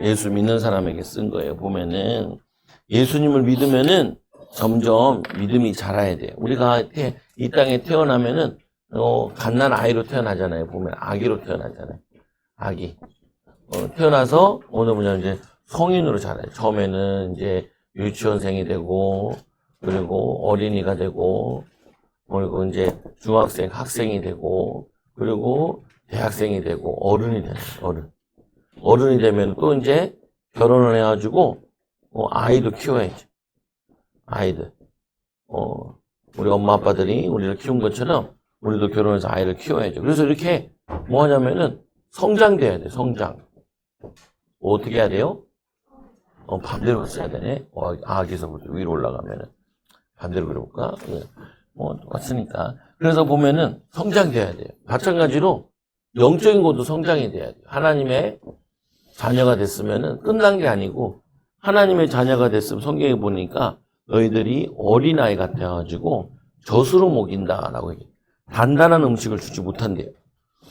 예수 믿는 사람에게 쓴 거예요. 보면은 예수님을 믿으면은 점점 믿음이 자라야 돼요. 우리가 이 땅에 태어나면은 갓난 아이로 태어나잖아요. 보면 아기로 태어나잖아요. 아기. 태어나서 이제 성인으로 자라요. 처음에는 이제 유치원생이 되고, 그리고 어린이가 되고, 그리고 이제 중학생, 학생이 되고, 그리고 대학생이 되고, 어른이 되는 거예요. 어른이 되면 또 이제 결혼을 해가지고, 아이도 키워야지. 아이들. 우리 엄마 아빠들이 우리를 키운 것처럼 우리도 결혼해서 아이를 키워야죠. 그래서 이렇게 뭐 하냐면은 성장돼야 돼, 성장. 어떻게 해야 돼요? 반대로 써야 되네. 아기서부터 위로 올라가면은. 반대로 그려볼까? 똑같으니까. 그래서 보면은 성장돼야 돼요. 마찬가지로 영적인 것도 성장이 돼야 돼요. 하나님의 자녀가 됐으면은 끝난 게 아니고 하나님의 자녀가 됐으면 성경에 보니까 너희들이 어린아이 같아가지고 젖으로 먹인다라고 얘기해요. 단단한 음식을 주지 못한대요.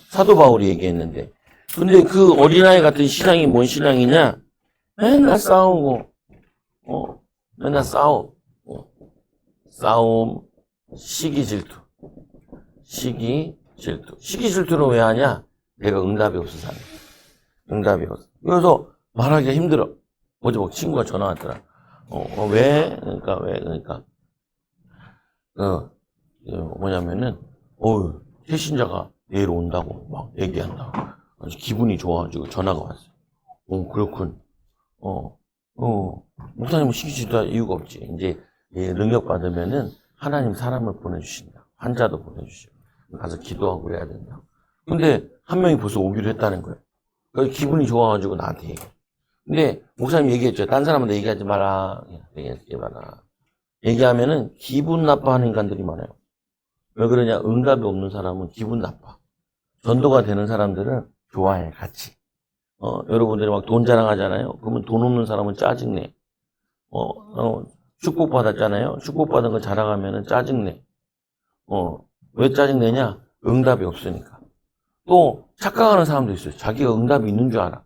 사도 바울이 얘기했는데. 근데 그 어린아이 같은 신앙이 뭔 신앙이냐? 맨날 싸우고, 맨날 싸움, 시기 질투. 시기 질투는 왜 하냐? 내가 응답이 없어서 하는 거야. 응답이 없어. 그래서 말하기가 힘들어. 어제 막 친구가 전화 왔더라. 왜? 그러니까. 뭐냐면은, 태신자가 내일 온다고 막 얘기한다고. 아주 기분이 좋아가지고 전화가 왔어요. 그렇군. 목사님은 시키지도 할 이유가 없지. 이제 능력 받으면은 하나님 사람을 보내주신다. 환자도 보내주시고. 가서 기도하고 그래야 된다. 근데 한 명이 벌써 오기로 했다는 거예요. 그래서 기분이 좋아가지고 나한테 얘기해. 근데 목사님 얘기했죠. 딴 사람한테 얘기하지 마라. 얘기하지 마라. 얘기하면은 기분 나빠하는 인간들이 많아요. 왜 그러냐? 응답이 없는 사람은 기분 나빠. 전도가 되는 사람들은 좋아해, 같이. 여러분들이 막 돈 자랑하잖아요. 그러면 돈 없는 사람은 짜증내. 축복받았잖아요. 축복받은 거 자랑하면은 짜증내. 왜 짜증내냐? 응답이 없으니까. 또 착각하는 사람도 있어요. 자기가 응답이 있는 줄 알아.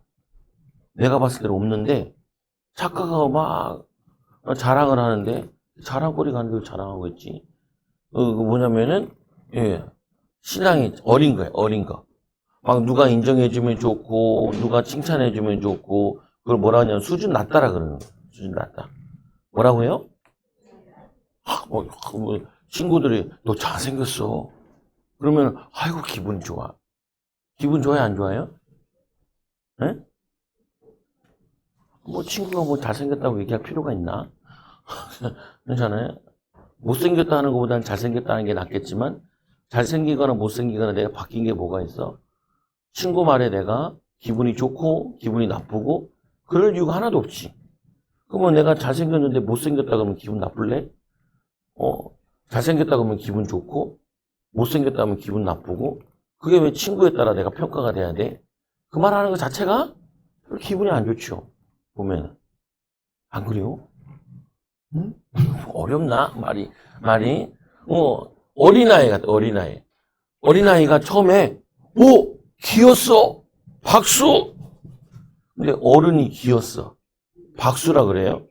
내가 봤을 때는 없는데 착각하고 막 자랑을 하는데 자랑거리가 아닌데 자랑하고 있지. 뭐냐면은 신앙이 어린 거예요. 어린 거. 막 누가 인정해주면 좋고 누가 칭찬해주면 좋고 그걸 뭐라 하냐면 수준 낮다라 그러는 거예요. 수준 낮다. 뭐라고요? 친구들이 너 잘생겼어. 그러면 아이고 기분 좋아. 기분 좋아요? 안 좋아요? 네? 친구가 잘생겼다고 얘기할 필요가 있나? 괜찮아요? 못생겼다는 것보다는 잘생겼다는 게 낫겠지만 잘생기거나 못생기거나 내가 바뀐 게 뭐가 있어? 친구 말에 내가 기분이 좋고 기분이 나쁘고 그럴 이유가 하나도 없지. 그러면 내가 잘생겼는데 못생겼다 그러면 기분 나쁠래? 잘생겼다 그러면 기분 좋고 못생겼다 하면 기분 나쁘고 그게 왜 친구에 따라 내가 평가가 돼야 돼? 그 말하는 것 자체가 기분이 안 좋죠. 보면 안 그래요? 응? 어렵나? 말이 어린아이 같아. 어린아이가 처음에 기었어 박수. 근데 어른이 기었어 박수라 그래요?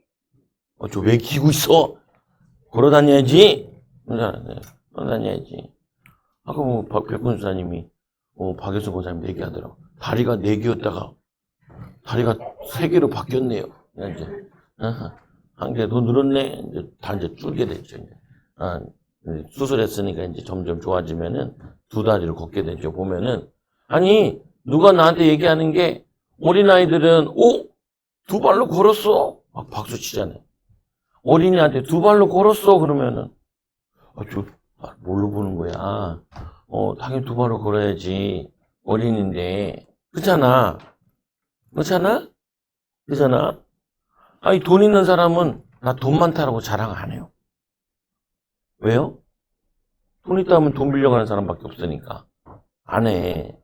저 왜 기고 있어? 걸어다녀야지. 걸어다녀야지. 아까 백군 수사님이 박예수 보사님 얘기하더라고. 다리가 4개였다가 다리가 3개로 바뀌었네요. 이제 한 개 더 늘었네. 이제 줄게 됐죠. 이제. 수술했으니까 이제 점점 좋아지면은 2다리를 걷게 되죠. 보면은 아니 누가 나한테 얘기하는 게 어린아이들은 2발로 걸었어. 막 박수 치잖아요. 어린이한테 2발로 걸었어 그러면은 뭘로 보는 거야? 당연히 2발로 걸어야지. 어린인데 그렇잖아. 아니 돈 있는 사람은 나 돈 많다라고 자랑 안 해요. 왜요? 돈 있다면 돈 빌려가는 사람밖에 없으니까 안 해.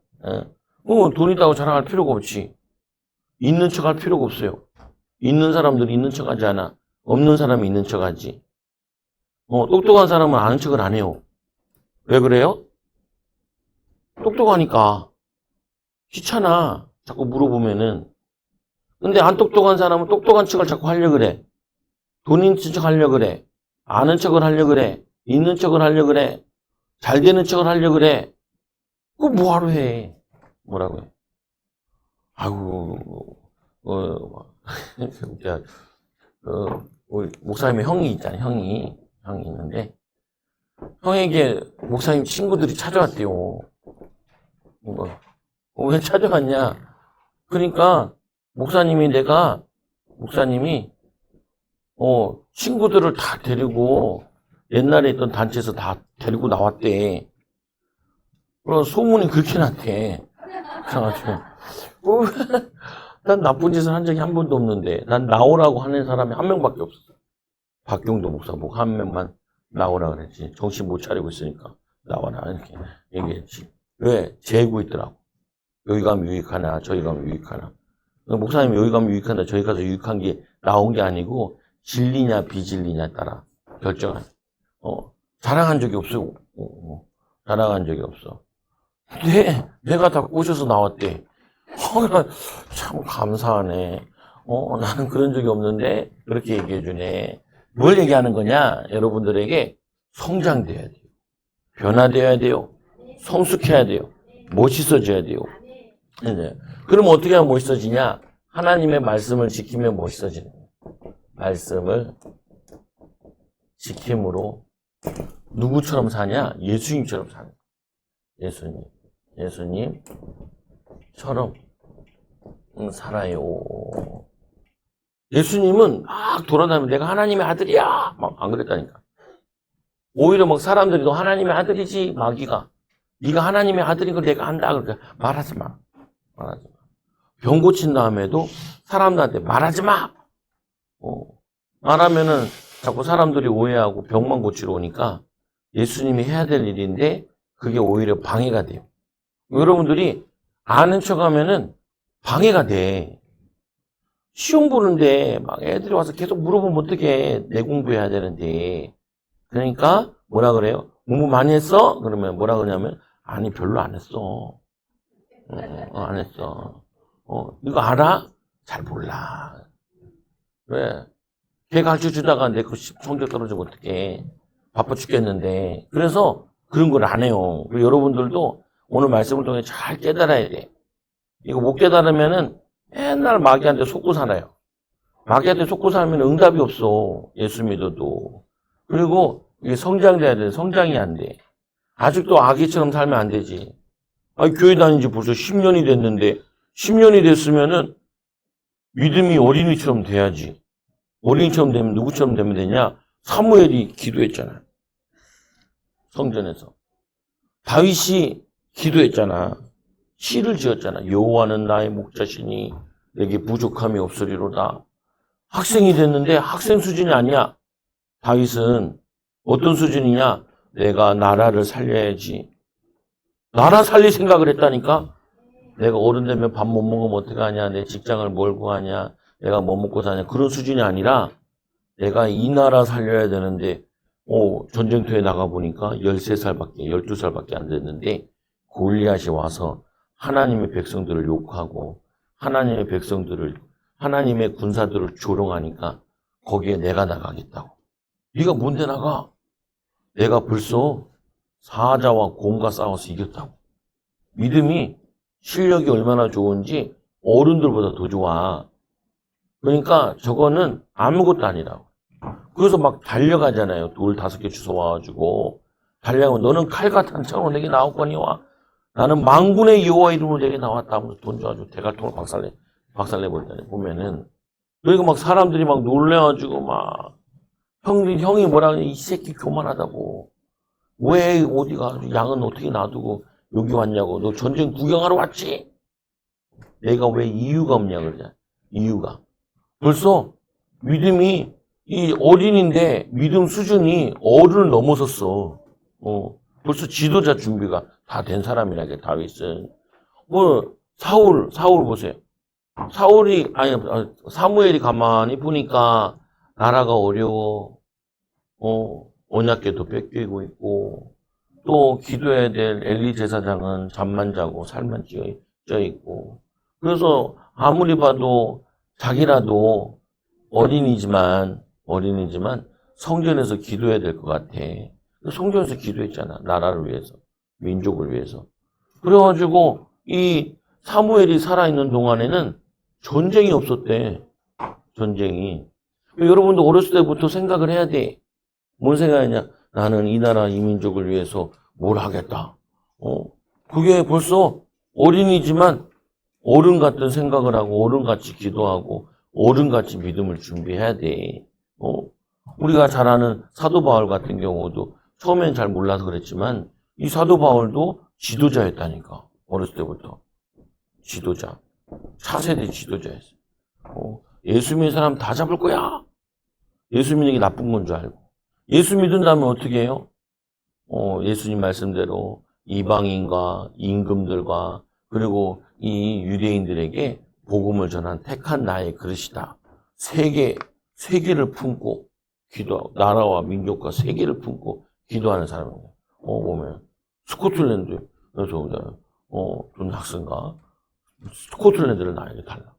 돈 있다고 자랑할 필요가 없지. 있는 척 할 필요가 없어요. 있는 사람들이 있는 척 하지 않아. 없는 사람이 있는 척 하지. 똑똑한 사람은 아는 척을 안 해요. 왜 그래요? 똑똑하니까. 귀찮아. 자꾸 물어보면은. 근데 안 똑똑한 사람은 똑똑한 척을 자꾸 하려고 그래. 돈 있는 척 하려고 그래. 아는 척을 하려고 그래. 있는 척을 하려고 그래. 잘 되는 척을 하려고 그래. 그거 뭐하러 해? 뭐라고 해? 아이고, 제가, 우리 목사님의 형이 있잖아요. 형이 있는데, 형에게 목사님 친구들이 찾아왔대요. 왜 찾아왔냐? 그러니까, 목사님이 친구들을 다 데리고, 옛날에 있던 단체에서 다 데리고 나왔대. 그래서 소문이 그렇게 났대. 그래가지고, 난 나쁜 짓을 한 적이 한 번도 없는데, 난 나오라고 하는 사람이 한 명밖에 없었어. 박경도 목사 보고 한 명만 나오라 그랬지. 정신 못 차리고 있으니까 나와라 이렇게 얘기했지. 왜? 재고 있더라고. 여기 가면 유익하나 저기 가면 유익하나. 목사님 여기 가면 유익한다 저기 가서 유익한 게 나온 게 아니고 진리냐 비진리냐에 따라 결정한. 자랑한 적이 없어. 자랑한 적이 없어. 근데 내가 다 꼬셔서 나왔대. 참 감사하네. 나는 그런 적이 없는데 그렇게 얘기해 주네. 뭘 얘기하는 거냐? 여러분들에게 성장돼야 돼요. 변화돼야 돼요. 성숙해야 돼요. 멋있어져야 돼요. 네. 그럼 어떻게 하면 멋있어지냐? 하나님의 말씀을 지키면 멋있어지는 거예요. 말씀을 지킴으로 누구처럼 사냐? 예수님처럼 사는 거예요. 예수님처럼 살아요. 예수님은 막 돌아다니면 내가 하나님의 아들이야! 막 안 그랬다니까. 오히려 막 사람들이 너 하나님의 아들이지, 마귀가. 네가 하나님의 아들인 걸 내가 안다. 그러니까 말하지 마. 병 고친 다음에도 사람들한테 말하지 마! 말하면은 자꾸 사람들이 오해하고 병만 고치러 오니까 예수님이 해야 될 일인데 그게 오히려 방해가 돼요. 여러분들이 아는 척 하면은 방해가 돼. 시험 보는데 막 애들이 와서 계속 물어보면 어떡해. 내 공부해야 되는데. 그러니까 뭐라 그래요? 공부 많이 했어? 그러면 뭐라 그러냐면 아니 별로 안 했어. 안 했어. 이거 알아? 잘 몰라. 왜? 걔 가르쳐주다가 내 거 성적 떨어지면 어떡해. 바빠 죽겠는데. 그래서 그런 걸 안 해요. 그리고 여러분들도 오늘 말씀을 통해 잘 깨달아야 돼. 이거 못 깨달으면은 맨날 마귀한테 속고 살아요. 마귀한테 속고 살면 응답이 없어. 예수 믿어도. 그리고 이게 성장돼야 돼. 성장이 안 돼. 아직도 아기처럼 살면 안 되지. 교회 다닌 지 벌써 10년이 됐는데 10년이 됐으면은 믿음이 어린이처럼 돼야지. 어린이처럼 되면 누구처럼 되면 되냐? 사무엘이 기도했잖아. 성전에서. 다윗이 기도했잖아. 시를 지었잖아. 여호와는 나의 목자시니 내게 부족함이 없으리로다. 학생이 됐는데 학생 수준이 아니야. 다윗은 어떤 수준이냐? 내가 나라를 살려야지. 나라 살릴 생각을 했다니까? 내가 어른 되면 밥 못 먹으면 어떡하냐? 내 직장을 뭘 구하냐? 내가 뭐 먹고 사냐? 그런 수준이 아니라 내가 이 나라 살려야 되는데 전쟁터에 나가보니까 13살밖에 12살밖에 안 됐는데 골리앗이 와서 하나님의 백성들을 욕하고 하나님의 백성들을 하나님의 군사들을 조롱하니까 거기에 내가 나가겠다고. 네가 뭔데 나가? 내가 벌써 사자와 곰과 싸워서 이겼다고. 믿음이 실력이 얼마나 좋은지 어른들보다 더 좋아. 그러니까 저거는 아무것도 아니라고. 그래서 막 달려가잖아요. 돌 5개 주워와가지고 달려가면 너는 칼 같은 창으로 내게 나왔거니와 나는 만군의 여호와 이름으로 내게 나왔다 하면서 돈 줘가지고 대갈통을 박살내버리잖아요. 보면은. 그러니까 막 사람들이 막 놀래가지고 막 형이 뭐라 그러냐. 이 새끼 교만하다고. 왜 어디가 양은 어떻게 놔두고 여기 왔냐고. 너 전쟁 구경하러 왔지? 내가 왜 이유가 없냐 그러잖아. 이유가. 벌써 믿음이 이 어린인데 믿음 수준이 어른을 넘어섰어. 벌써 지도자 준비가 다 된 사람이라게 다윗은. 사울 보세요. 사무엘이 가만히 보니까 나라가 어려워. 언약궤도 뺏기고 있고, 또 기도해야 될 엘리 제사장은 잠만 자고 살만 쪄 있고. 그래서 아무리 봐도 자기라도 어린이지만 성전에서 기도해야 될 것 같아. 성전에서 기도했잖아. 나라를 위해서, 민족을 위해서. 그래가지고 이 사무엘이 살아있는 동안에는 전쟁이 없었대. 전쟁이. 여러분도 어렸을 때부터 생각을 해야 돼. 뭔 생각이냐? 나는 이 나라 이 민족을 위해서 뭘 하겠다. 그게 벌써 어린이지만 어른 같은 생각을 하고 어른같이 기도하고 어른같이 믿음을 준비해야 돼. 우리가 잘 아는 사도 바울 같은 경우도 처음엔 잘 몰라서 그랬지만 이 사도 바울도 지도자였다니까. 어렸을 때부터. 지도자. 차세대 지도자였어. 예수 믿는 사람 다 잡을 거야. 예수 믿는 게 나쁜 건 줄 알고. 예수 믿는다면 어떻게 해요? 예수님 말씀대로 이방인과 임금들과 그리고 이 유대인들에게 복음을 전한 택한 나의 그릇이다. 세계를 품고 기도하고 나라와 민족과 세계를 품고 기도하는 사람이에요. 보면 스코틀랜드에서 돈 학생가 스코틀랜드를 나에게 달라.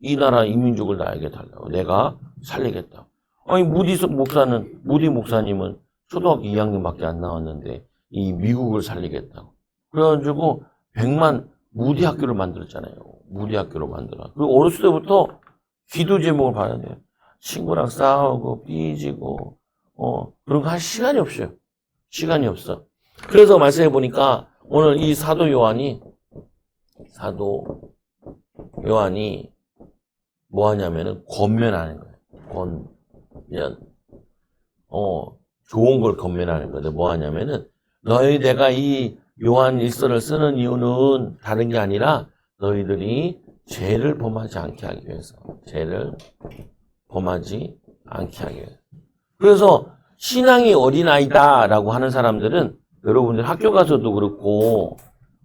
이 나라 이 민족을 나에게 달라고. 내가 살리겠다. 아니 무디 목사님은 초등학교 2학년밖에 안 나왔는데 이 미국을 살리겠다고. 그래가지고 100만 무디 학교를 만들었잖아요. 무디 학교를 만들어. 그리고 어렸을 때부터 기도 제목을 봐야 돼요. 친구랑 싸우고 삐지고 그런 거 할 시간이 없어요. 시간이 없어. 그래서 말씀해 보니까 오늘 이 사도 요한이 뭐 하냐면은 권면하는 거예요. 권면. 좋은 걸 권면하는 거예요. 뭐 하냐면은 내가 이 요한 일서를 쓰는 이유는 다른 게 아니라 너희들이 죄를 범하지 않게 하기 위해서. 죄를 범하지 않게 하기 위해서. 그래서 신앙이 어린아이다라고 하는 사람들은 여러분들 학교 가서도 그렇고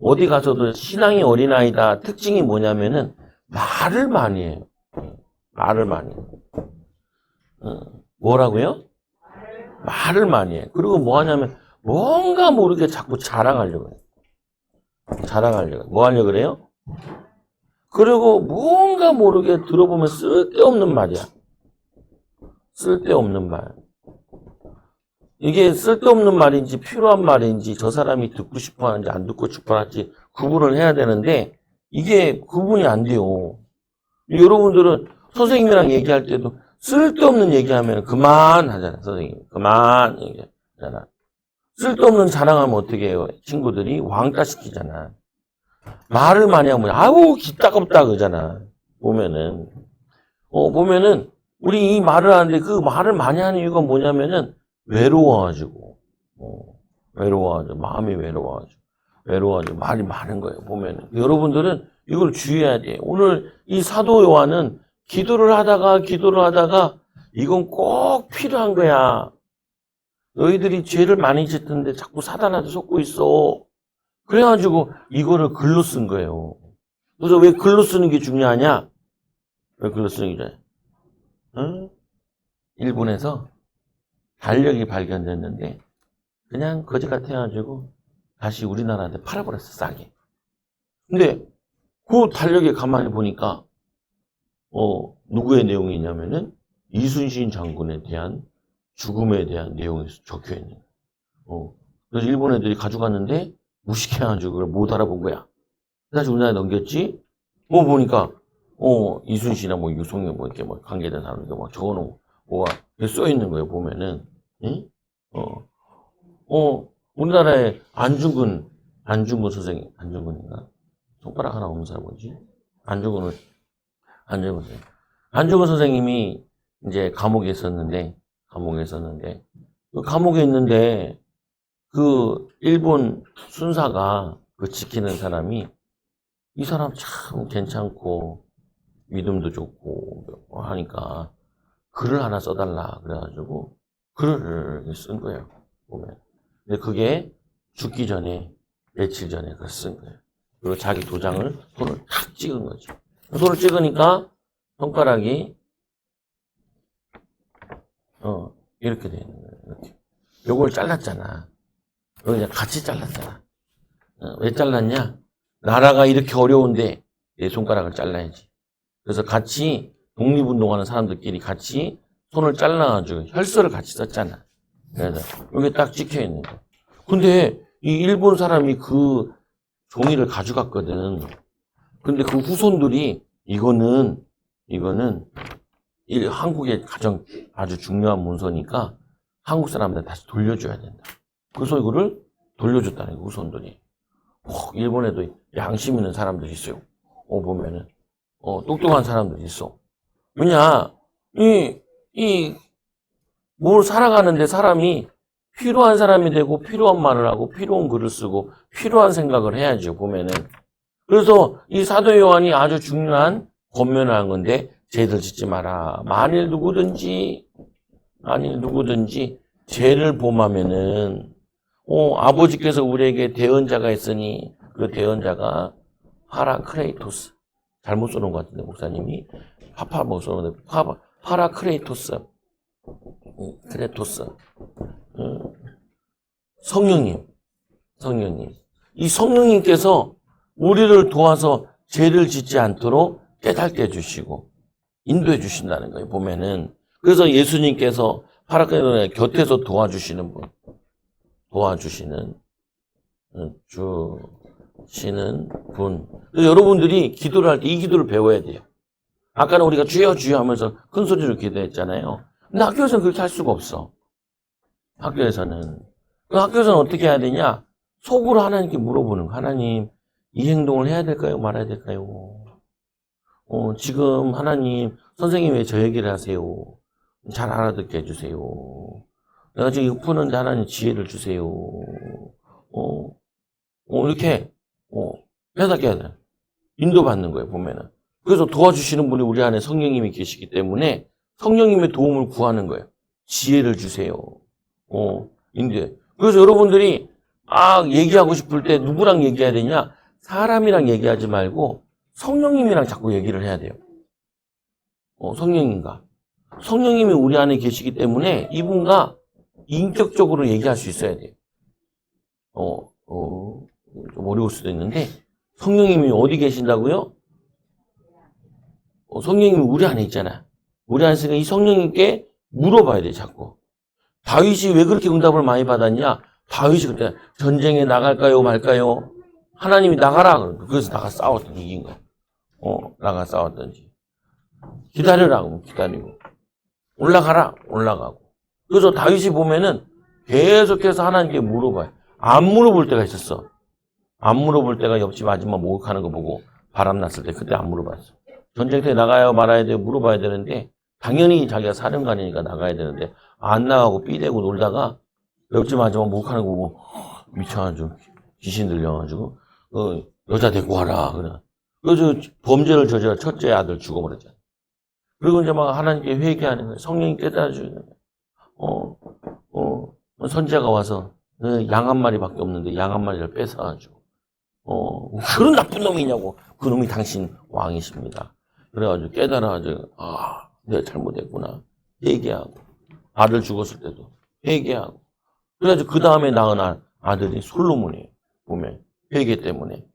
어디 가서도 신앙이 어린아이다 특징이 뭐냐면은 말을 많이 해요. 말을 많이 해요. 뭐라고요? 말을 많이 해. 그리고 뭐 하냐면 뭔가 모르게 자꾸 자랑하려고 해요. 뭐 하려고 그래요? 그리고 뭔가 모르게 들어보면 쓸데없는 말이야. 쓸데없는 말. 이게 쓸데없는 말인지 필요한 말인지 저 사람이 듣고 싶어 하는지 안 듣고 싶어 하는지 구분을 해야 되는데 이게 구분이 안 돼요. 여러분들은 선생님이랑 얘기할 때도 쓸데없는 얘기하면 그만 하잖아요. 선생님. 그만 얘기하잖아. 쓸데없는 자랑하면 어떻게 해요? 친구들이 왕따 시키잖아. 말을 많이 하면 아우 기따겁다 그러잖아. 보면은 우리 이 말을 하는데 그 말을 많이 하는 이유가 뭐냐면은 외로워가지고 마음이 외로워가지고 말이 많은 거예요. 보면은 여러분들은 이걸 주의해야 돼. 오늘 이 사도 요한은 기도를 하다가 이건 꼭 필요한 거야. 너희들이 죄를 많이 짓는데 자꾸 사단한테 속고 있어. 그래가지고 이거를 글로 쓴 거예요. 그래서 왜 글로 쓰는 게 중요하냐? 왜 글로 쓰는 게 중요해? 응? 일본에서 달력이 발견됐는데 그냥 거지 같아가지고 다시 우리나라한테 팔아버렸어, 싸게. 근데 그 달력에 가만히 보니까 누구의 내용이 있냐면은 이순신 장군에 대한 죽음에 대한 내용이 적혀 있는 거예요. 그래서 일본 애들이 가져갔는데 무식해가지고 그걸 못 알아본 거야. 다시 우리나라에 넘겼지? 보니까 이순신이나 뭐 유성이 뭐 이렇게 뭐 관계된 사람들 막 적어놓은 뭐가 써 있는 거예요. 보면은 응? 우리나라에 안중근 선생님, 안중근인가? 손가락 하나 없는 사람 뭐지? 안중근 선생님이 이제 감옥에 있었는데 그 감옥에 있는데 그 일본 순사가 그 지키는 사람이 이 사람 참 괜찮고 믿음도 좋고 하니까 글을 하나 써달라 그래가지고 글을 쓴 거예요. 보면. 근데 그게 죽기 전에 며칠 전에 그걸 쓴 거예요. 그리고 자기 도장을 손을 탁 찍은 거죠. 손을 찍으니까 손가락이 이렇게 돼 있는 거예요. 이렇게. 요걸 잘랐잖아. 이거 그냥 같이 잘랐잖아. 왜 잘랐냐? 나라가 이렇게 어려운데 내 손가락을 잘라야지. 그래서 같이 독립운동하는 사람들끼리 같이 손을 잘라가지고 혈서를 같이 썼잖아. 그래서 여기 딱 찍혀 있는 거. 근데 이 일본 사람이 그 종이를 가져갔거든. 근데 그 후손들이 이거는 한국의 가장 아주 중요한 문서니까 한국 사람들한테 다시 돌려줘야 된다. 그래서 이거를 돌려줬다는 거예요, 후손들이. 일본에도 양심 있는 사람들이 있어요. 보면은. 똑똑한 사람들이 있어. 왜냐, 뭘 살아가는데 사람이 필요한 사람이 되고 필요한 말을 하고 필요한 글을 쓰고 필요한 생각을 해야죠, 보면은. 그래서 이 사도 요한이 아주 중요한 권면을 한 건데, 죄를 짓지 마라. 만일 누구든지 죄를 범하면은, 아버지께서 우리에게 대언자가 있으니 그 대언자가 파라크레이토스. 잘못 써놓은 것 같은데, 목사님이. 못 써놓은데, 파라크레이토스. 크레토스. 성령님. 이 성령님께서 우리를 도와서 죄를 짓지 않도록 깨닫게 해주시고, 인도해 주신다는 거예요, 보면은. 그래서 예수님께서 파라크레토스의 곁에서 도와주시는 분. 그래서 여러분들이 기도를 할 때 이 기도를 배워야 돼요. 아까는 우리가 주여 주여 하면서 큰 소리로 기도했잖아요. 근데 학교에서는 그렇게 할 수가 없어. 학교에서는 어떻게 해야 되냐? 속으로 하나님께 물어보는 거. 하나님, 이 행동을 해야 될까요? 말아야 될까요? 지금 하나님, 선생님이 왜 저 얘기를 하세요? 잘 알아듣게 해주세요. 내가 지금 이거 푸는데 하나님 지혜를 주세요. 이렇게, 깨닫게 해야 돼. 인도받는 거예요, 보면은. 그래서 도와주시는 분이 우리 안에 성령님이 계시기 때문에 성령님의 도움을 구하는 거예요. 지혜를 주세요. 인도해. 그래서 여러분들이, 얘기하고 싶을 때 누구랑 얘기해야 되냐? 사람이랑 얘기하지 말고 성령님이랑 자꾸 얘기를 해야 돼요. 성령님이 우리 안에 계시기 때문에 이분과 인격적으로 얘기할 수 있어야 돼요. 좀 어려울 수도 있는데, 성령님이 어디 계신다고요? 성령님이 우리 안에 있잖아. 우리 안에 있으니까 이 성령님께 물어봐야 돼, 자꾸. 다윗이 왜 그렇게 응답을 많이 받았냐? 다윗이 그때 전쟁에 나갈까요, 말까요? 하나님이 나가라. 그래서 나가 싸웠더니 이긴 거야. 나가 싸웠던지. 기다리라고, 기다리고. 올라가라, 올라가고. 그래서 다윗이 보면은 계속해서 하나님께 물어봐요. 안 물어볼 때가 있었어. 안 물어볼 때가 옆집 아줌마 목욕하는 거 보고 바람 났을 때 그때 안 물어봤어. 전쟁터에 나가야 말아야 되고 물어봐야 되는데, 당연히 자기가 사령관이니까 나가야 되는데 안 나가고 삐대고 놀다가 옆집 아줌마 목욕하는 거 보고 미쳐가지고 귀신 들려가지고 여자 데리고 와라. 그래서 범죄를 저질러 첫째 아들 죽어버렸잖아. 그리고 이제 막 하나님께 회개하는 거예요. 성령이 깨달아주는 거예요. 선지자가 와서 양 한 마리밖에 없는데 양 한 마리를 뺏어가지고 그런 나쁜 놈이냐고. 그 놈이 당신 왕이십니다. 그래가지고 깨달아가지고 내가 잘못했구나. 회개하고. 아들 죽었을 때도 회개하고. 그래가지고 그 다음에 낳은 아들이 솔로몬이에요. 보면 회개 때문에.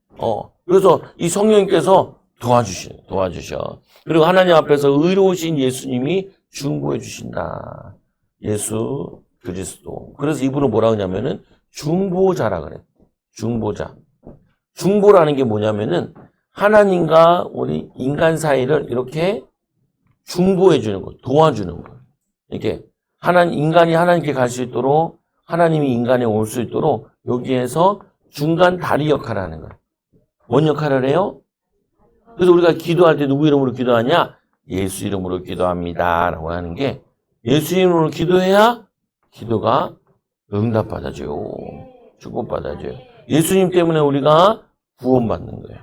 그래서 이 성령님께서 도와주셔. 그리고 하나님 앞에서 의로우신 예수님이 중보해 주신다. 예수 그리스도. 그래서 이분은 뭐라고 하냐면은 중보자라 그래. 중보자. 중보라는 게 뭐냐면은 하나님과 우리 인간 사이를 이렇게 중보해 주는 거, 도와주는 거. 이렇게 인간이 하나님께 갈 수 있도록, 하나님이 인간에 올 수 있도록 여기에서 중간 다리 역할을 하는 거예요. 뭔 역할을 해요? 그래서 우리가 기도할 때 누구 이름으로 기도하냐? 예수 이름으로 기도합니다. 라고 하는 게, 예수 이름으로 기도해야 기도가 응답받아줘요. 축복받아줘요. 예수님 때문에 우리가 구원받는 거예요.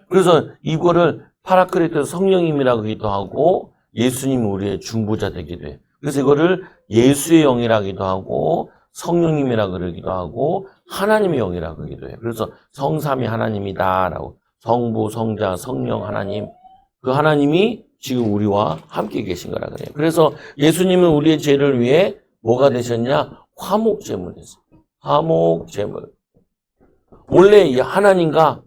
그래서 이거를 파라크레토스 성령님이라고 기도 하고, 예수님이 우리의 중보자 되기도 해요. 그래서 이거를 예수의 영이라기도 하고, 성령님이라고 그러기도 하고, 하나님의 영이라고 그러기도 해요. 그래서 성삼위 하나님이다라고. 성부, 성자, 성령 하나님. 그 하나님이 지금 우리와 함께 계신 거라 그래요. 그래서 예수님은 우리의 죄를 위해 뭐가 되셨냐? 화목제물 됐어요. 화목제물. 원래 하나님과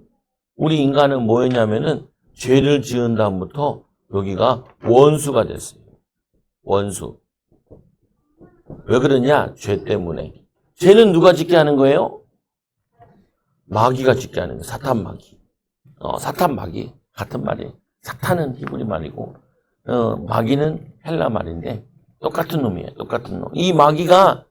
우리 인간은 뭐였냐면은 죄를 지은 다음부터 여기가 원수가 됐어요. 원수. 왜 그러냐? 죄 때문에. 죄는 누가 짓게 하는 거예요? 마귀가 짓게 하는 거예요. 사탄 마귀. 사탄 마귀. 같은 말이에요. 사탄은 히브리 말이고, 마귀는 헬라 말인데, 똑같은 놈이에요. 똑같은 놈. 이 마귀가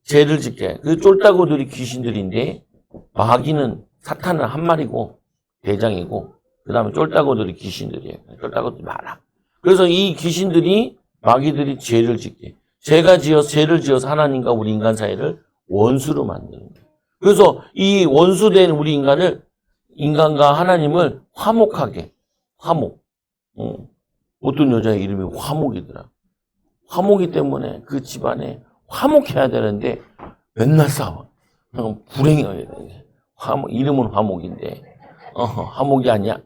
죄를 짓게. 그 쫄따구들이 귀신들인데, 마귀는, 사탄은 한 마리고, 대장이고, 그 다음에 쫄따구들이 귀신들이에요. 쫄따구들이 많아. 그래서 이 귀신들이, 마귀들이 죄를 짓게. 죄를 지어서 하나님과 우리 인간 사이를 원수로 만드는 거예요. 그래서 이 원수된 우리 인간과 하나님을 화목하게, 화목. 어떤 여자의 이름이 화목이더라. 화목이 때문에 그 집안에 화목해야 되는데 맨날 싸워. 불행해야 돼. 이름은 화목인데, 화목이 아니야.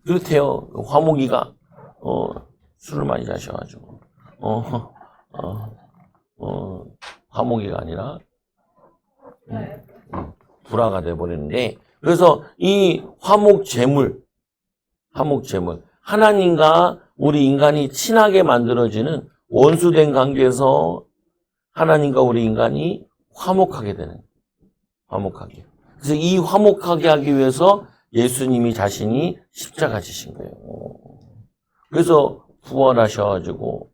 그렇대요. 화목이가, 술을 많이 자셔가지고. 화목이가 아니라, 불화가 돼버리는데, 그래서 이 화목제물, 하나님과 우리 인간이 친하게 만들어지는 원수된 관계에서 하나님과 우리 인간이 화목하게 되는, 화목하게. 그래서 이 화목하게 하기 위해서 예수님이 자신이 십자가 지신 거예요. 그래서 부활하셔가지고,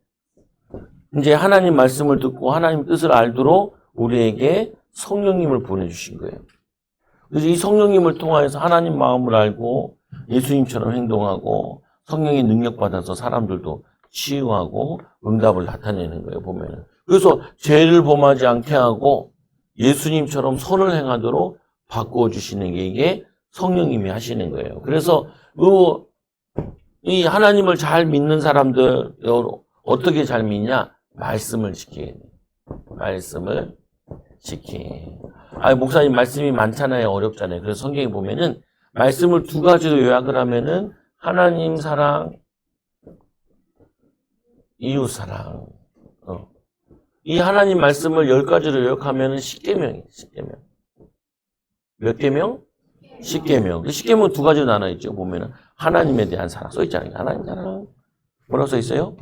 이제 하나님 말씀을 듣고 하나님 뜻을 알도록 우리에게 성령님을 보내주신 거예요. 그래서 이 성령님을 통하여서 하나님 마음을 알고 예수님처럼 행동하고 성령의 능력 받아서 사람들도 치유하고 응답을 나타내는 거예요, 보면은. 그래서 죄를 범하지 않게 하고 예수님처럼 선을 행하도록 바꿔주시는 게 이게 성령님이 하시는 거예요. 그래서 이 하나님을 잘 믿는 사람들 어떻게 잘 믿냐? 말씀을 지키게 돼요. 말씀을 지키게. 목사님 말씀이 많잖아요. 어렵잖아요. 그래서 성경에 보면은 말씀을 두 가지로 요약을 하면은 하나님 사랑, 이웃 사랑. 이 하나님 말씀을 10가지로 요약하면은 10계명이에요. 10계명. 몇 계명? 10계명. 그 10계명 두 가지로 나눠 있죠. 보면은 하나님에 대한 사랑 써 있잖아요. 하나님 사랑. 뭐라고 써 있어요?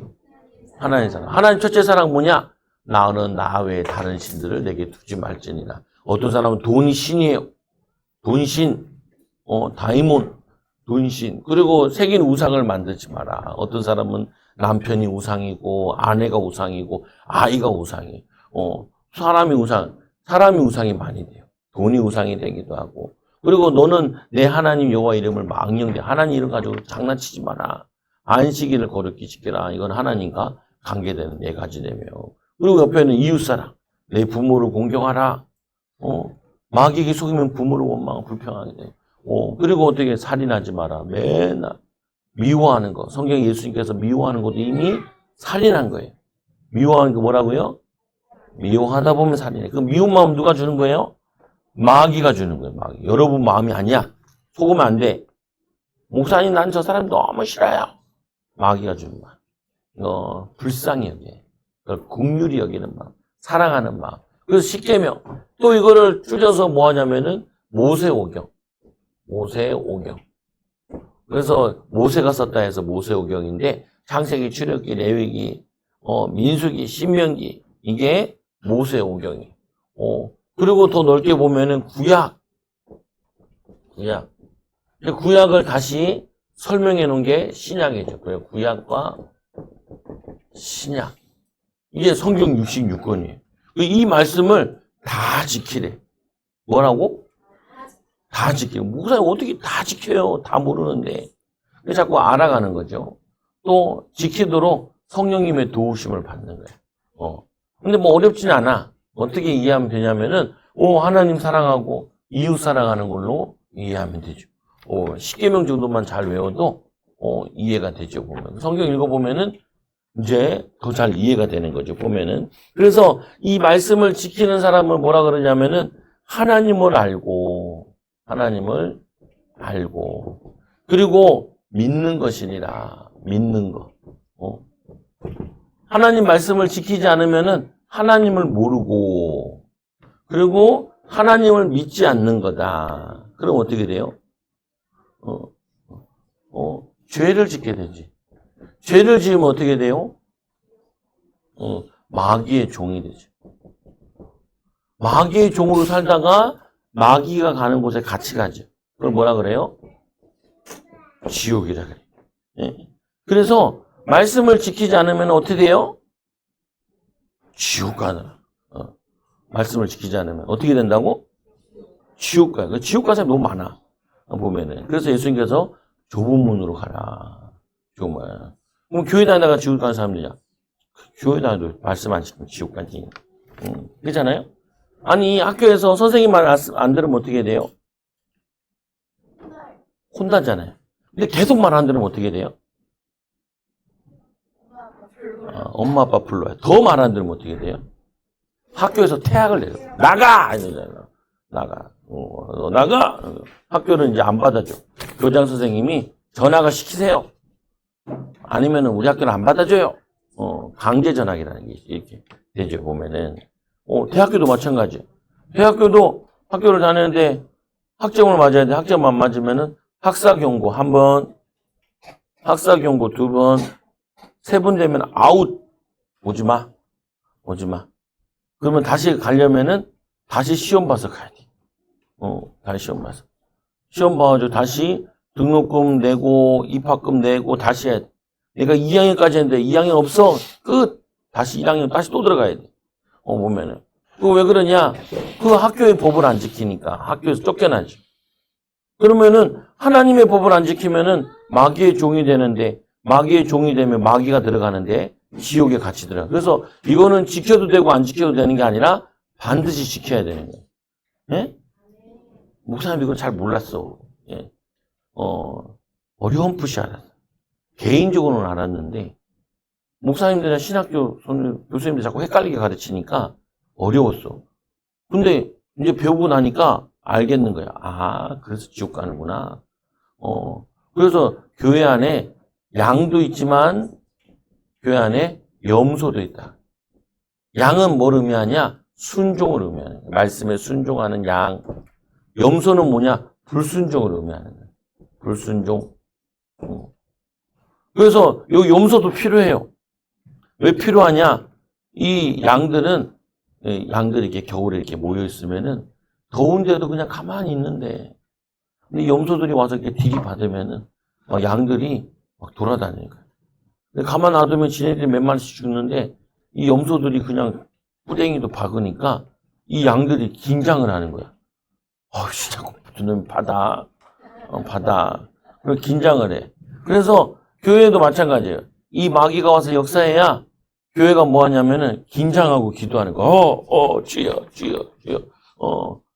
하나님 사랑. 하나님 첫째 사랑 뭐냐? 나는 나 외에 다른 신들을 내게 두지 말지니라. 어떤 사람은 돈이 신이에요. 돈신, 다이몬, 돈신. 그리고 새긴 우상을 만들지 마라. 어떤 사람은 남편이 우상이고, 아내가 우상이고, 아이가 우상이에요. 사람이 우상이 많이 돼요. 돈이 우상이 되기도 하고. 그리고 너는 내 하나님 여호와 이름을 망령되 하나님 이름 가지고 장난치지 마라. 안식일을 거룩히 지키라. 이건 하나님과 관계되는 4가지 되며. 그리고 옆에는 이웃사랑. 내 부모를 공경하라. 마귀에게 속이면 부모를 원망하고 불평하게 돼. 그리고 어떻게 살인하지 마라. 맨날 미워하는 거. 성경에 예수님께서 미워하는 것도 이미 살인한 거예요. 미워하는 거 뭐라고요? 미워하다 보면 살인해. 그 미운 마음 누가 주는 거예요? 마귀가 주는 거예요. 마귀. 여러분 마음이 아니야. 속으면 안 돼. 목사님 난 저 사람 너무 싫어요. 마귀가 주는 마음. 불쌍히 여기에. 그걸 긍휼히 여기는 마음. 사랑하는 마음. 그래서 10계명. 또 이거를 줄여서 뭐 하냐면은 모세오경. 모세오경. 그래서 모세가 썼다 해서 모세오경인데 창세기, 출애굽기, 레위기, 민수기, 신명기 이게 모세오경이에요. 그리고 더 넓게 보면은 구약. 구약을 다시 설명해 놓은 게 신약이죠. 구약과 신약. 이게 성경 66권이에요. 이 말씀을 다 지키래. 뭐라고? 다 지켜요. 목사님 어떻게 다 지켜요? 다 모르는데. 자꾸 알아가는 거죠. 또 지키도록 성령님의 도우심을 받는 거예요. 근데 뭐 어렵진 않아. 어떻게 이해하면 되냐면은 하나님 사랑하고 이웃 사랑하는 걸로 이해하면 되죠. 10계명 정도만 잘 외워도 이해가 되죠. 보면 성경 읽어보면은 이제 더 잘 이해가 되는 거죠. 보면은. 그래서 이 말씀을 지키는 사람은 뭐라 그러냐면은 하나님을 알고 그리고 믿는 것이니라. 믿는 거. 하나님 말씀을 지키지 않으면은 하나님을 모르고 그리고 하나님을 믿지 않는 거다. 그럼 어떻게 돼요? 죄를 짓게 되지. 죄를 지으면 어떻게 돼요? 마귀의 종이 되죠. 마귀의 종으로 살다가 마귀가 가는 곳에 같이 가죠. 그걸 뭐라 그래요? 지옥이라 그래요. 예? 그래서 말씀을 지키지 않으면 어떻게 돼요? 지옥 가는. 말씀을 지키지 않으면 어떻게 된다고? 지옥 가요. 지옥 가는 사람이 너무 많아. 보면은. 그래서 예수님께서 좁은 문으로 가라. 정말. 그럼 교회 다니다가 지옥 가는 사람들이야. 교회 다니도 말씀 안 지키면 지옥 가지. 그렇잖아요? 아니, 학교에서 선생님 말 안 들으면 어떻게 돼요? 혼나잖아요. 근데 계속 말 안 들으면 어떻게 돼요? 엄마, 아빠 불러요. 더 말 안 들으면 어떻게 돼요? 학교에서 퇴학을 내요. 나가! 이러잖아요. 나가. 나가! 학교는 이제 안 받아줘. 교장 선생님이 전학을 시키세요. 아니면 우리 학교는 안 받아줘요. 강제 전학이라는 게 이렇게 되죠, 보면은. 대학교도 마찬가지예요. 대학교도 학교를 다니는데 학점을 맞아야 돼. 학점 안 맞으면은 학사 경고 한 번, 학사 경고 두 번, 세 번 되면 아웃. 오지 마. 오지 마. 그러면 다시 가려면은 다시 시험 봐서 가야 돼. 다시 시험 봐서. 시험 봐가지고 다시 등록금 내고 입학금 내고 다시 해야 돼. 내가 2학년까지 했는데 2학년 없어. 끝. 다시 1학년 다시 또 들어가야 돼. 보면은. 그거 왜 그러냐? 그 학교의 법을 안 지키니까. 학교에서 쫓겨나지. 그러면은 하나님의 법을 안 지키면은 마귀의 종이 되는데 마귀의 종이 되면 마귀가 들어가는데 지옥에 같이 들어가. 그래서 이거는 지켜도 되고 안 지켜도 되는 게 아니라 반드시 지켜야 되는 거예요. 예? 목사님 이걸 잘 몰랐어. 예. 어려움풋이 알았어. 개인적으로는 알았는데 목사님들이나 신학교 교수님들 자꾸 헷갈리게 가르치니까 어려웠어. 근데 이제 배우고 나니까 알겠는 거야. 아, 그래서 지옥 가는구나. 그래서 교회 안에 양도 있지만 교회 안에 염소도 있다. 양은 뭘 의미하냐? 순종을 의미하는 거야. 말씀에 순종하는 양. 염소는 뭐냐? 불순종을 의미하는 거야. 불순종. 그래서 이 염소도 필요해요. 왜 필요하냐? 이 양들은 양들이 이렇게 겨울에 이렇게 모여 있으면은 더운데도 그냥 가만히 있는데, 근데 염소들이 와서 이렇게 들이받으면은 양들이 막 돌아다니는 거예요. 근데 가만 놔두면 지네들이 몇 마리씩 죽는데 이 염소들이 그냥 뿌댕이도 박으니까 이 양들이 긴장을 하는 거야. 자꾸 붙으면 받아. 그래서 긴장을 해. 그래서 교회도 마찬가지예요. 이 마귀가 와서 역사해야 교회가 뭐 하냐면은 긴장하고 기도하는 거. 주여.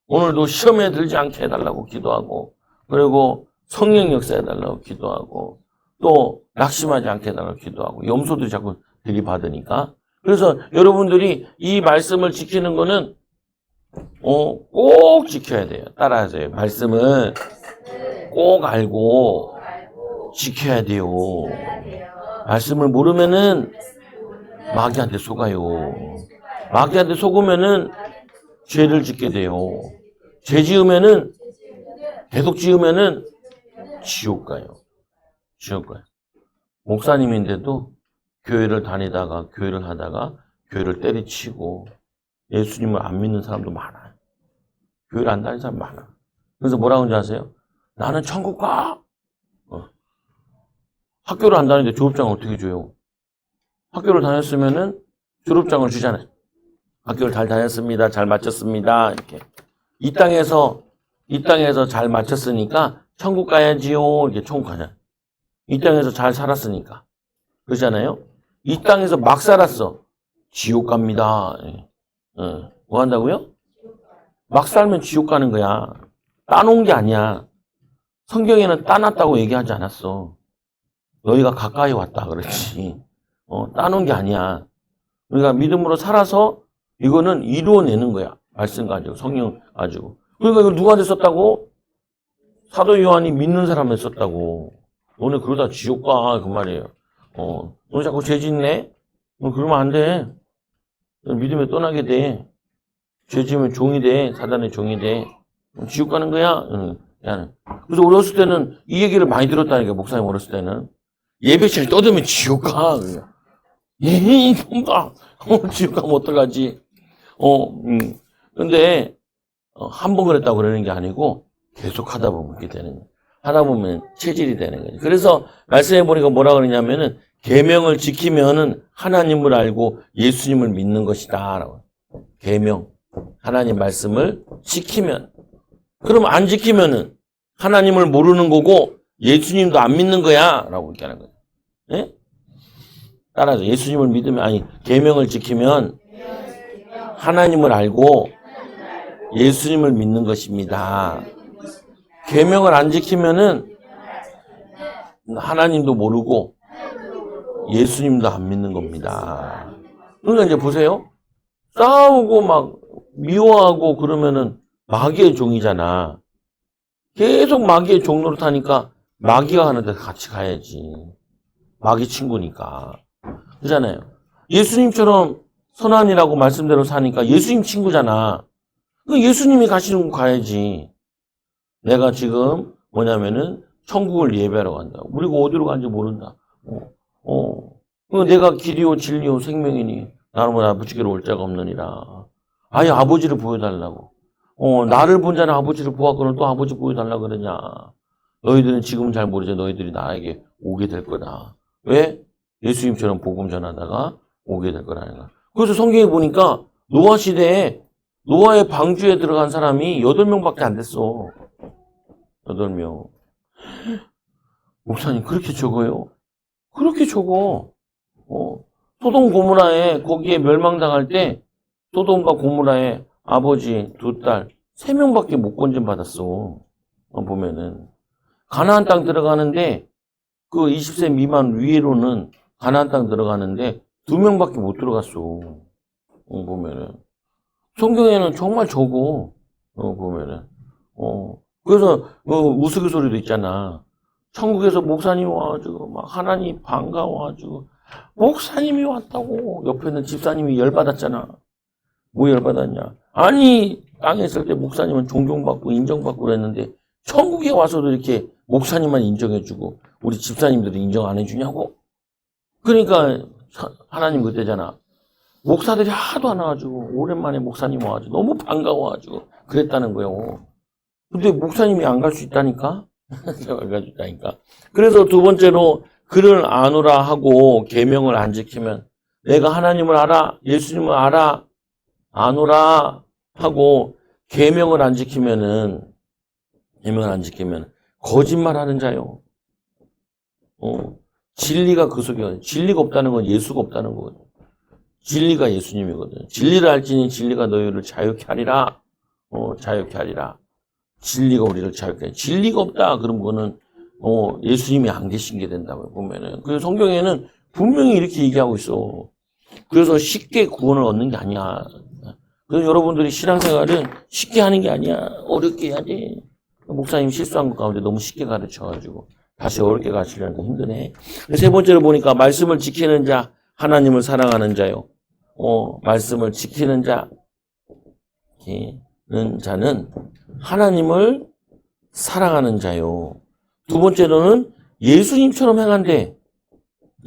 오늘도 시험에 들지 않게 해달라고 기도하고, 그리고 성령 역사해달라고 기도하고, 또 낙심하지 않게 해달라고 기도하고, 염소들이 자꾸 들이받으니까. 그래서 여러분들이 이 말씀을 지키는 거는 꼭 지켜야 돼요. 따라하세요. 말씀을 꼭 알고 지켜야 돼요. 말씀을 모르면은 마귀한테 속아요. 마귀한테 속으면은 죄를 짓게 돼요. 죄 지으면은 계속 지으면은 지옥 가요. 지옥 가요. 목사님인데도 교회를 다니다가 교회를 하다가 교회를 때리치고 예수님을 안 믿는 사람도 많아요. 교회를 안 다니는 사람 많아. 그래서 뭐라고 하는지 아세요? 나는 천국 가. 학교를 안 다니는데 졸업장을 어떻게 줘요? 학교를 다녔으면은 졸업장을 주잖아요. 학교를 잘 다녔습니다. 잘 마쳤습니다. 이렇게. 이 땅에서 잘 마쳤으니까 천국 가야지요. 이렇게 천국 가잖아요. 이 땅에서 잘 살았으니까. 그러잖아요. 이 땅에서 막 살았어. 지옥 갑니다. 뭐 한다고요? 막 살면 지옥 가는 거야. 따놓은 게 아니야. 성경에는 따놨다고 얘기하지 않았어. 너희가 가까이 왔다 그렇지. 따놓은 게 아니야. 우리가 믿음으로 살아서 이거는 이루어내는 거야. 말씀 가지고, 성령 가지고. 그러니까 이걸 누구한테 썼다고? 사도 요한이 믿는 사람한테 썼다고. 너네 그러다 지옥 가, 그 말이에요. 너 자꾸 죄 짓네? 그러면 안 돼. 믿음에 떠나게 돼. 죄 지으면 종이 돼. 사단의 종이 돼. 지옥 가는 거야? 그래서 어렸을 때는 이 얘기를 많이 들었다니까, 목사님 어렸을 때는. 예배 시간에 떠들면 지옥 가. 뭔가 지옥 가면 어떡하지? 근데 한 번 그랬다고 그러는 게 아니고 계속 하다 보면 그렇게 되는 거예요. 하다 보면 체질이 되는 거예요. 그래서 말씀해 보니까 뭐라 그러냐면은 계명을 지키면은 하나님을 알고 예수님을 믿는 것이다라고. 계명, 하나님 말씀을 지키면. 그럼 안 지키면은 하나님을 모르는 거고 예수님도 안 믿는 거야라고 이렇게 하는 거예요. 예? 따라서 예수님을 믿으면 아니 계명을 지키면 하나님을 알고 예수님을 믿는 것입니다. 계명을 안 지키면은 하나님도 모르고 예수님도 안 믿는 겁니다. 그러니까 이제 보세요. 싸우고 막 미워하고 그러면은 마귀의 종이잖아. 계속 마귀의 종로를 타니까 마귀가 가는 데 같이 가야지. 마귀 친구니까. 그렇잖아요. 예수님처럼 선한이라고 말씀대로 사니까 예수님 친구잖아. 예수님이 가시는 곳 가야지. 내가 지금 뭐냐면은 천국을 예배하러 간다. 우리가 어디로 가는지 모른다. 내가 길이요 진리요 생명이니 나는 아버지께로 올 자가 없느니라. 아예 아버지를 보여달라고. 나를 본 자는 아버지를 보았거늘 또 아버지 보여달라고 그러냐. 너희들은 지금은 잘 모르지 너희들이 나에게 오게 될 거다. 왜? 예수님처럼 복음 전하다가 오게 될 거라는 거야. 그래서 성경에 보니까 노아 시대에 노아의 방주에 들어간 사람이 8명밖에 안 됐어. 8명. 목사님 그렇게 적어요? 그렇게 적어. 소돔 고모라에 거기에 멸망당할 때 소돔과 고모라의 아버지 2딸 3명밖에 못 건진 받았어. 보면은 가나안 땅 들어가는데 그 20세 미만 위로는 가나안 땅 들어가는데 2명밖에 못 들어갔어. 보면은 성경에는 정말 적어. 보면은 그래서 우스갯소리도 있잖아. 천국에서 목사님이 와가지고 막 하나님 반가워가지고 목사님이 왔다고 옆에 있는 집사님이 열받았잖아. 뭐 열받았냐? 아니 땅에 있을 때 목사님은 존경받고 인정받고 그랬는데 천국에 와서도 이렇게 목사님만 인정해주고 우리 집사님들은 인정 안 해주냐고? 그러니까 하나님 그때잖아. 목사들이 하도 안 와가지고 오랜만에 목사님 와가지고 너무 반가워가지고 그랬다는 거예요. 근데 목사님이 안 갈 수 있다니까? 안 갈 수 있다니까. 그래서 두 번째로 그를 아노라 하고 계명을 안 지키면 내가 하나님을 알아, 예수님을 알아, 아노라 하고 계명을 안 지키면 거짓말하는 자요. 진리가 그 속에 진리가 없다는 건 예수가 없다는 거거든. 진리가 예수님이거든. 진리를 알지니 진리가 너희를 자유케 하리라. 자유케 하리라. 진리가 우리를 자유케 하리라. 진리가 없다. 그럼 그거는 예수님이 안 계신 게 된다고 보면은. 그래서 성경에는 분명히 이렇게 얘기하고 있어. 그래서 쉽게 구원을 얻는 게 아니야. 그래서 여러분들이 신앙생활은 쉽게 하는 게 아니야. 어렵게 해야지. 목사님 실수한 것 가운데 너무 쉽게 가르쳐가지고 다시 어렵게 가르치려는 거 힘드네. 세 번째로 보니까 말씀을 지키는 자, 하나님을 사랑하는 자요. 말씀을 지키는 자는 하나님을 사랑하는 자요. 두 번째로는 예수님처럼 행한대.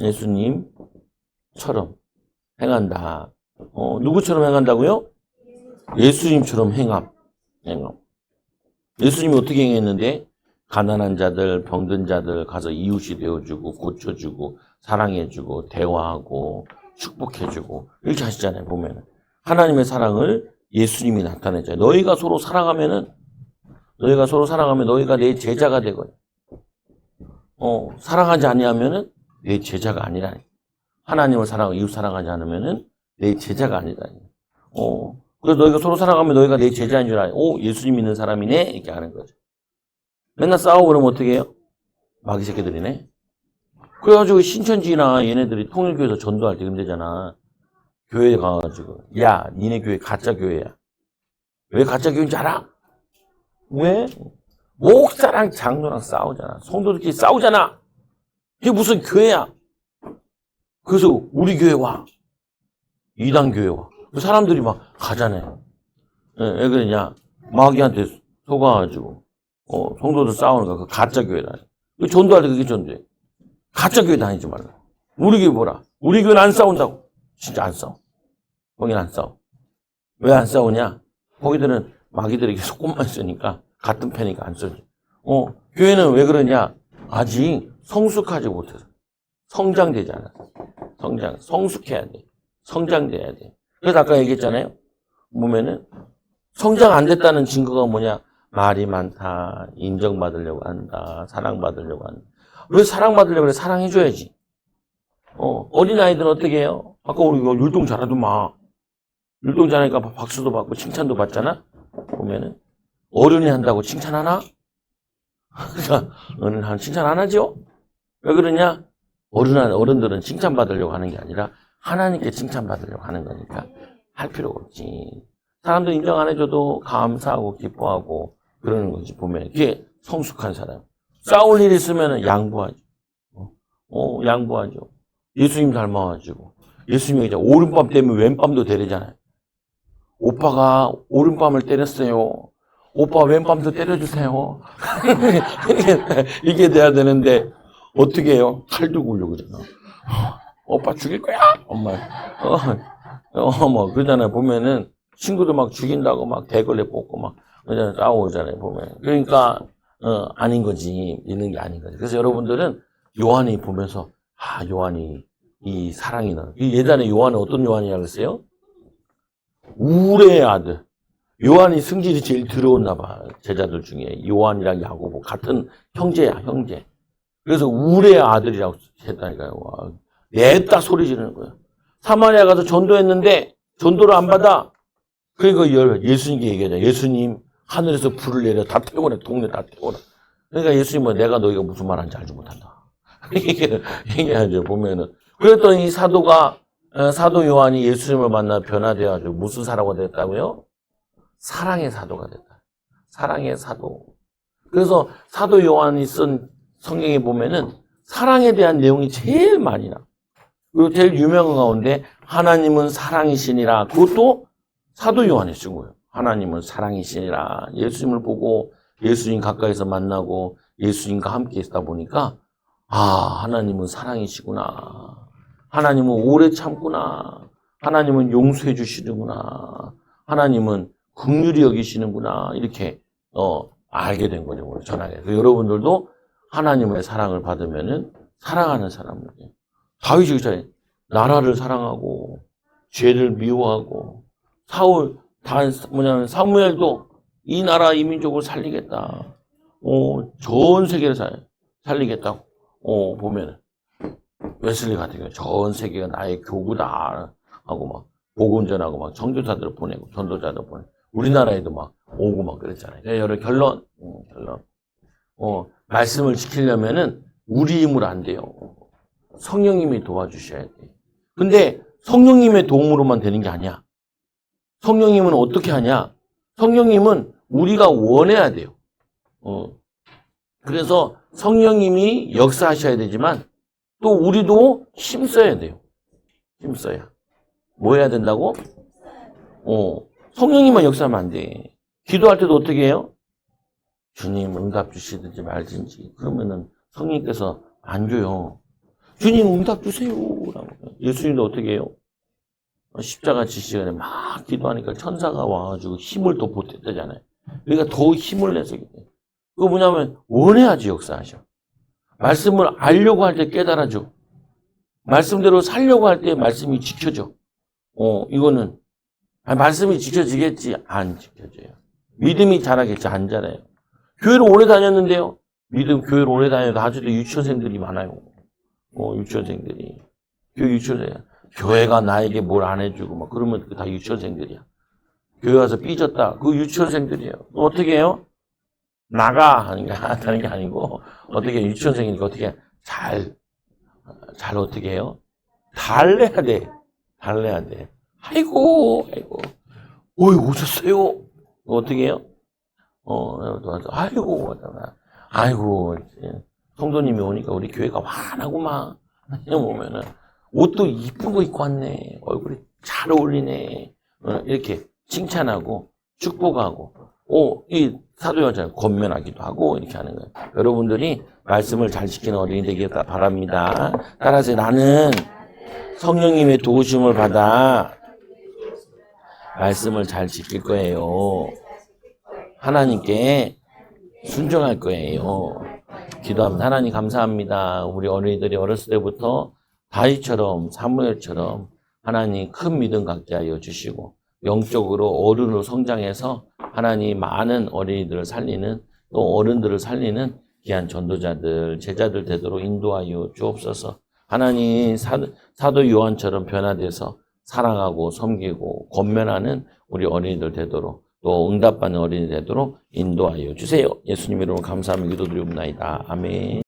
예수님처럼 행한다. 누구처럼 행한다고요? 예수님처럼 행함. 예수님이 어떻게 행했는데? 가난한 자들, 병든 자들 가서 이웃이 되어주고 고쳐주고 사랑해주고 대화하고 축복해주고 이렇게 하시잖아요. 보면 하나님의 사랑을 예수님이 나타내잖아요. 너희가 서로 사랑하면 너희가 내 제자가 되거든. 사랑하지 아니하면은 내 제자가 아니라. 하나님을 사랑하고 이웃 사랑하지 않으면은 내 제자가 아니라. 그래서 너희가 서로 사랑하면 너희가 내 제자인 줄 알아. 예수님 믿는 사람이네 이렇게 하는 거죠. 맨날 싸우고 그러면 어떻게 해요? 마귀 새끼들이네. 그래가지고 신천지나 얘네들이 통일교에서 전도할 때 그러잖아. 교회에 가가지고 야 니네 교회 가짜 교회야. 왜 가짜 교회인지 알아? 왜? 목사랑 장로랑 싸우잖아. 성도들끼리 싸우잖아. 이게 무슨 교회야? 그래서 우리 교회 와. 이단 교회 와. 사람들이 막 가잖아요. 왜 그러냐? 마귀한테 속아가지고 성도들 싸우는 거 그 가짜 교회라. 전도할 때 그게 전도해. 가짜 교회 다니지 말라. 우리 교회 뭐라? 우리 교회는 안 싸운다고. 진짜 안 싸워. 거기는 안 싸워. 왜 안 싸우냐? 거기들은 마귀들에게 속것만 쓰니까 같은 편이니까 안 써지. 교회는 왜 그러냐? 아직 성숙하지 못해서. 성장되지 않아. 성숙해야 돼. 성장돼야 돼. 그래서 아까 얘기했잖아요. 보면은 성장 안 됐다는 증거가 뭐냐? 말이 많다. 인정받으려고 한다. 사랑받으려고 한다. 왜 사랑받으려고 그래? 사랑해줘야지. 어린아이들은 어떻게 해요? 아까 우리 율동 잘하더만. 율동 잘하니까 박수도 받고 칭찬도 받잖아? 보면은 어른이 한다고 칭찬하나? 그러니까 어른은 칭찬 안 하죠? 왜 그러냐? 어른들은 칭찬받으려고 하는 게 아니라 하나님께 칭찬받으려고 하는 거니까 할 필요가 없지. 사람들 인정 안 해줘도 감사하고 기뻐하고 그러는 거지, 보면. 그게 성숙한 사람. 싸울 일 있으면 양보하죠. 양보하죠. 예수님 닮아가지고. 예수님이 이제 오른밤 때문에 왼밤도 때리잖아요. 오빠가 오른밤을 때렸어요. 오빠 왼밤도 때려주세요. 이게 돼야 되는데, 어떻게 해요? 칼 들고 오려고 그러잖아. 오빠 죽일 거야? 엄마. 뭐, 그러잖아요. 보면은, 친구도 막 죽인다고 막 대걸레 뽑고 막, 싸우잖아요. 보면. 그러니까, 아닌 거지. 있는 게 아닌 거지. 그래서 여러분들은 요한이 보면서, 요한이 이 사랑이 나. 이 예전에 요한은 어떤 요한이라고 했어요? 우레의 아들. 요한이 승질이 제일 더러웠나 봐. 제자들 중에. 요한이랑 야고보 같은 형제야, 형제. 그래서 우레의 아들이라고 했다니까요. 냈다 소리 지르는 거야. 사마리아 가서 전도했는데 전도를 안 받아. 그러니까 예수님께 얘기하자. 예수님 하늘에서 불을 내려 다 태워라. 동네 다 태워라. 그러니까 예수님은 내가 너희가 무슨 말하는지 알지 못한다. 얘기하죠. 보면은. 그랬더니 사도 요한이 예수님을 만나 변화되어가지고 무슨 사도가 됐다고요? 사랑의 사도가 됐다. 사랑의 사도. 그래서 사도 요한이 쓴 성경에 보면은 사랑에 대한 내용이 제일 많이 나. 그리고 제일 유명한 가운데 하나님은 사랑이시니라. 그것도 사도 요한이 쓴 거예요. 하나님은 사랑이시니라. 예수님을 보고 예수님 가까이서 만나고 예수님과 함께 있다 보니까 하나님은 사랑이시구나. 하나님은 오래 참구나. 하나님은 용서해 주시는구나. 하나님은 긍휼히 여기시는구나. 이렇게 알게 된 거죠. 오늘 전하게. 여러분들도 하나님의 사랑을 받으면은 사랑하는 사람이에요. 다윗이 그잖아요. 나라를 사랑하고 죄를 미워하고 사무엘도 이 나라 이 민족을 살리겠다. 전 세계를 살리겠다고 보면은 웨슬리 같은 경우 전 세계가 나의 교구다 하고 막 복음전하고 막 청교사들을 보내고 전도자들 보내고 우리나라에도 막 오고 막 그랬잖아요. 여러 결론. 말씀을 지키려면은 우리 힘으로 안 돼요. 성령님이 도와주셔야 돼. 근데 성령님의 도움으로만 되는 게 아니야. 성령님은 어떻게 하냐? 성령님은 우리가 원해야 돼요. 그래서 성령님이 역사하셔야 되지만 또 우리도 힘써야 돼요. 힘써야. 뭐 해야 된다고? 성령님만 역사하면 안 돼. 기도할 때도 어떻게 해요? 주님 응답 주시든지 말든지. 그러면은 성령님께서 안 줘요. 주님 응답 주세요. 라고. 예수님도 어떻게 해요? 십자가 지시간에 막 기도하니까 천사가 와가지고 힘을 더 보탰다잖아요. 그러니까 더 힘을 내서 기도해요. 그거 뭐냐면 원해야지 역사하셔. 말씀을 알려고 할 때 깨달아줘. 말씀대로 살려고 할 때 말씀이 지켜져. 이거는 말씀이 지켜지겠지? 안 지켜져요. 믿음이 자라겠지? 안 자라요. 교회를 오래 다녔는데요. 교회를 오래 다녀도 아직도 유치원생들이 많아요. 유치원생들이. 유치원생. 교회가 나에게 뭘 안 해주고 막 그러면 다 유치원생들이야. 교회 와서 삐졌다. 그 유치원생들이에요. 어떻게 해요? 나가 하는 게 아니고 어떻게 유치원생이니까 어떻게 잘 어떻게 해요? 달래야 돼. 아이고 오셨어요. 어떻게 해요? 아이고 성도님이 오니까 우리 교회가 환하구만. 보면은 옷도 이쁜 거 입고 왔네. 얼굴이 잘 어울리네. 이렇게 칭찬하고 축복하고 이 사도요한처럼 권면하기도 하고 이렇게 하는 거예요. 여러분들이 말씀을 잘 지키는 어린이 되길 바랍니다. 따라서 나는 성령님의 도우심을 받아 말씀을 잘 지킬 거예요. 하나님께 순종할 거예요. 기도합니다. 하나님 감사합니다. 우리 어린이들이 어렸을 때부터 다윗처럼 사무엘처럼 하나님 큰 믿음 갖게 하여 주시고 영적으로 어른으로 성장해서 하나님 많은 어린이들을 살리는 또 어른들을 살리는 귀한 전도자들, 제자들 되도록 인도하여 주옵소서. 하나님 사도 요한처럼 변화돼서 사랑하고 섬기고 권면하는 우리 어린이들 되도록 또 응답받는 어린이 되도록 인도하여 주세요. 예수님 이름으로 감사하며 기도드리옵나이다. 아멘.